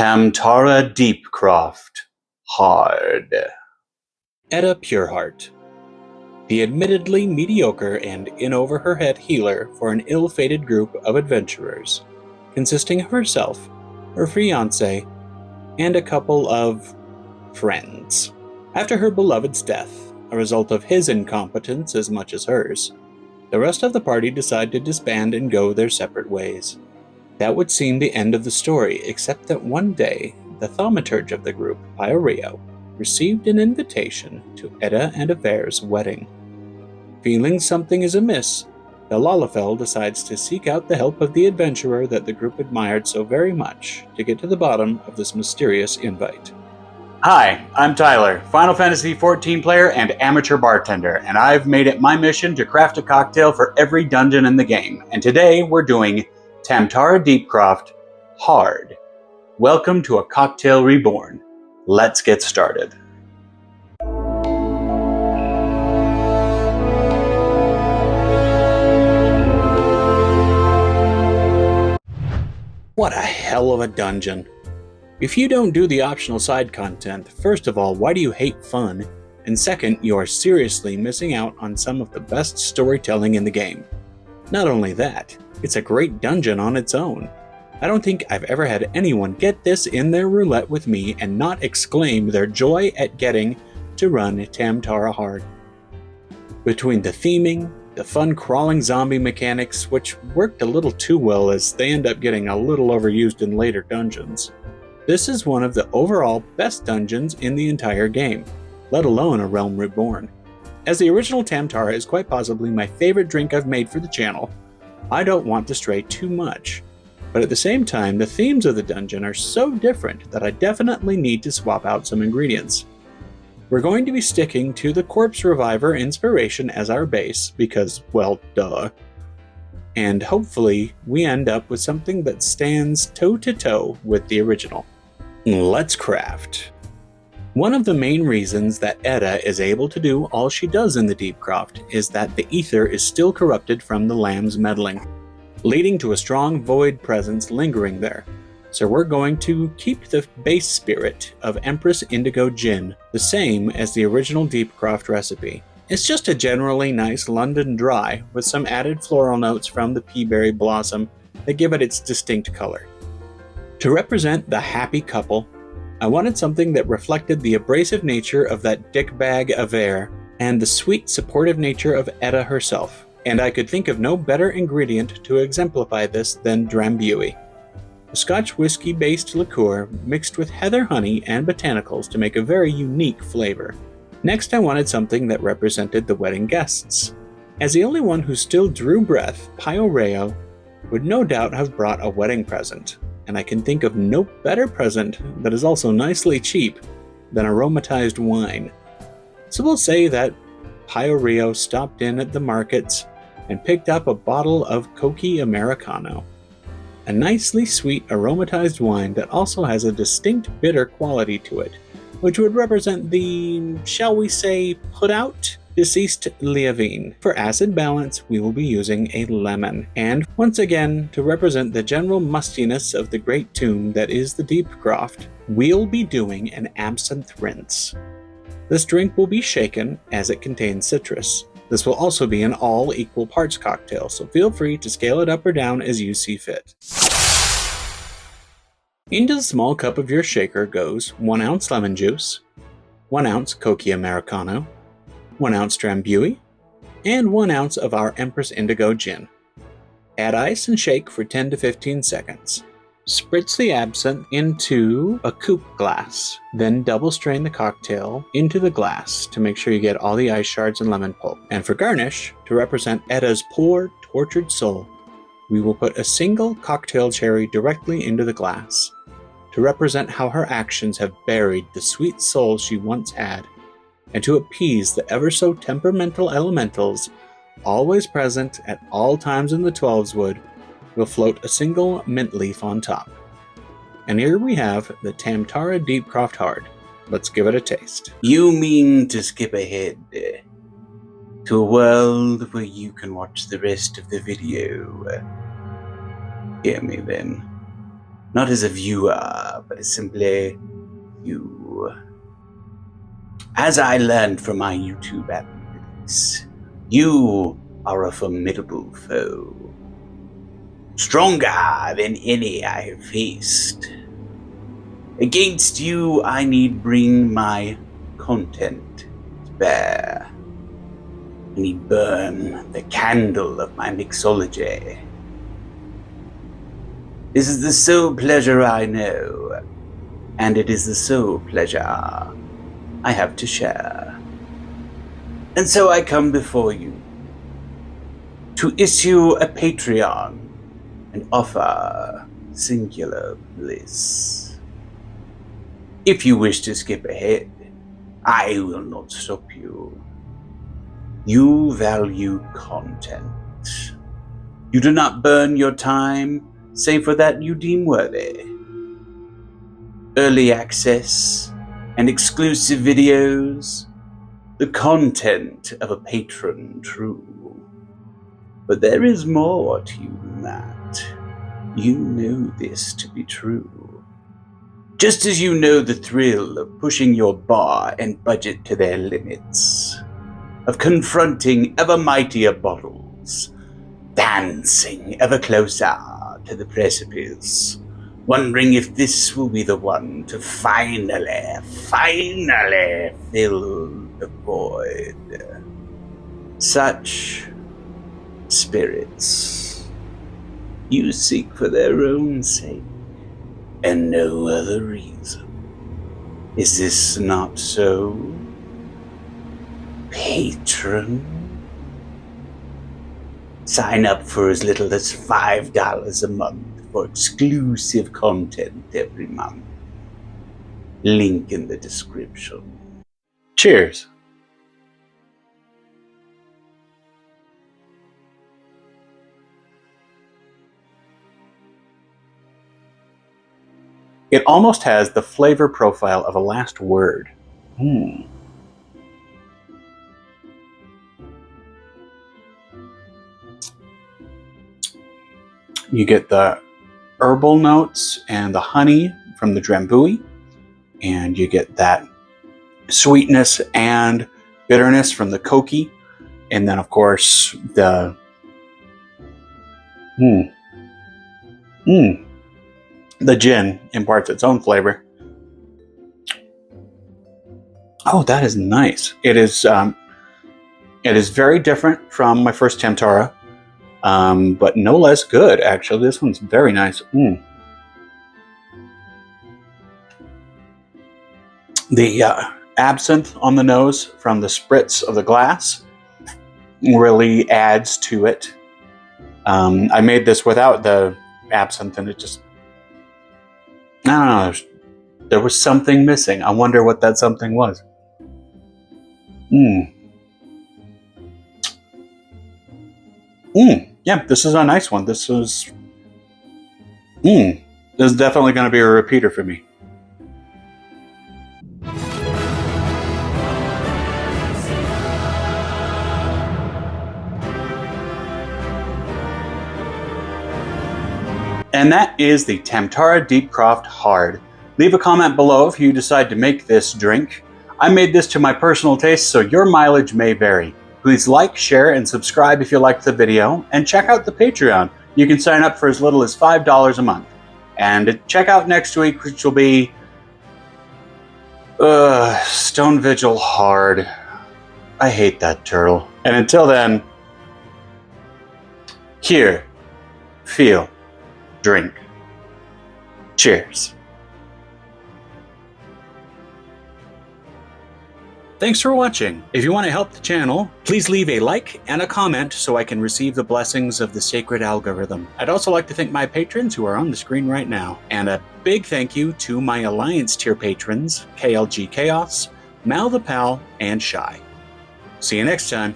Tamtara Deepcroft. Hard. Etta Pureheart, the admittedly mediocre and in-over-her-head healer for an ill-fated group of adventurers, consisting of herself, her fiancé, and a couple of friends. After her beloved's death, a result of his incompetence as much as hers, the rest of the party decide to disband and go their separate ways. That would seem the end of the story, except that one day, the thaumaturge of the group, Piorio, received an invitation to Etta and Aver's wedding. Feeling something is amiss, the Lalafell decides to seek out the help of the adventurer that the group admired so very much to get to the bottom of this mysterious invite. Hi, I'm Tyler, Final Fantasy XIV player and amateur bartender, and I've made it my mission to craft a cocktail for every dungeon in the game. And today we're doing Tamtara Deepcroft Hard. Welcome to a cocktail reborn. Let's get started. What a hell of a dungeon. If you don't do the optional side content, first of all, why do you hate fun? And second, you are seriously missing out on some of the best storytelling in the game. Not only that, it's a great dungeon on its own. I don't think I've ever had anyone get this in their roulette with me and not exclaim their joy at getting to run Tamtara hard. Between the theming, the fun crawling zombie mechanics, which worked a little too well as they end up getting a little overused in later dungeons, this is one of the overall best dungeons in the entire game, let alone a Realm Reborn. As the original Tamtara is quite possibly my favorite drink I've made for the channel, I don't want to stray too much, but at the same time the themes of the dungeon are so different that I definitely need to swap out some ingredients. We're going to be sticking to the Corpse Reviver inspiration as our base, because, well, duh. And hopefully we end up with something that stands toe-to-toe with the original. Let's craft. One of the main reasons that Etta is able to do all she does in the Deepcroft is that the ether is still corrupted from the lamb's meddling, leading to a strong void presence lingering there. So we're going to keep the base spirit of Empress Indigo Gin the same as the original Deepcroft recipe. It's just a generally nice London dry with some added floral notes from the peaberry blossom that give it its distinct color. To represent the happy couple, I wanted something that reflected the abrasive nature of that dickbag Aver and the sweet supportive nature of Etta herself, and I could think of no better ingredient to exemplify this than Drambuie, a Scotch whiskey-based liqueur mixed with heather honey and botanicals to make a very unique flavor. Next, I wanted something that represented the wedding guests. As the only one who still drew breath, Piorio would no doubt have brought a wedding present, and I can think of no better present that is also nicely cheap than aromatized wine. So we'll say that Piorio stopped in at the markets and picked up a bottle of Cocchi Americano, a nicely sweet aromatized wine that also has a distinct bitter quality to it, which would represent the, shall we say, put out, deceased Liavine. For acid balance, we will be using a lemon. And once again, to represent the general mustiness of the great tomb that is the Deepcroft, we'll be doing an absinthe rinse. This drink will be shaken as it contains citrus. This will also be an all equal parts cocktail, so feel free to scale it up or down as you see fit. Into the small cup of your shaker goes 1 ounce lemon juice, 1 ounce Cocchi Americano, 1 ounce Drambuie, and 1 ounce of our Empress Indigo Gin. Add ice and shake for 10 to 15 seconds. Spritz the absinthe into a coupe glass, then double strain the cocktail into the glass to make sure you get all the ice shards and lemon pulp. And for garnish, to represent Etta's poor, tortured soul, we will put a single cocktail cherry directly into the glass, to represent how her actions have buried the sweet soul she once had, and to appease the ever-so temperamental elementals always present at all times in the Twelveswood, we'll float a single mint leaf on top. And here we have the Tamtara Deepcroft Hard. Let's give it a taste. You mean to skip ahead to a world where you can watch the rest of the video? Hear me then. Not as a viewer, but as simply you. As I learned from my YouTube analytics, you are a formidable foe. Stronger than any I have faced. Against you, I need bring my content to bear. I need burn the candle of my mixology. This is the sole pleasure I know, and it is the sole pleasure I have to share. And so I come before you to issue a Patreon and offer singular bliss. If you wish to skip ahead, I will not stop you. You value content. You do not burn your time, save for that you deem worthy. Early access and exclusive videos, the content of a patron true. But there is more to you than that. You know this to be true. Just as you know the thrill of pushing your bar and budget to their limits, of confronting ever mightier bottles, dancing ever closer to the precipice, wondering if this will be the one to finally fill the void. Such spirits you seek for their own sake and no other reason. Is this not so, patron? Sign up for as little as $5 a month for exclusive content every month. Link in the description. Cheers. It almost has the flavor profile of a last word. You get the herbal notes and the honey from the Drambuie, and you get that sweetness and bitterness from the Cocchi, and then of course the the gin imparts its own flavor. Oh, that is nice. It is very different from my first Tamtara, but no less good, actually. This one's very nice. The absinthe on the nose from the spritz of the glass really adds to it. I made this without the absinthe, and it just, I don't know, there was something missing. I wonder what that something was. Yeah, this is a nice one. This is definitely going to be a repeater for me. And that is the Tamtara Deepcroft Hard. Leave a comment below if you decide to make this drink. I made this to my personal taste, so your mileage may vary. Please like, share, and subscribe if you liked the video, and check out the Patreon. You can sign up for as little as $5 a month. And check out next week, which will be Stone Vigil Hard. I hate that turtle. And until then, hear, feel, drink. Cheers. Thanks for watching. If you want to help the channel, please leave a like and a comment so I can receive the blessings of the sacred algorithm. I'd also like to thank my patrons who are on the screen right now. And a big thank you to my Alliance tier patrons, KLG Chaos, Mal the Pal, and Shy. See you next time.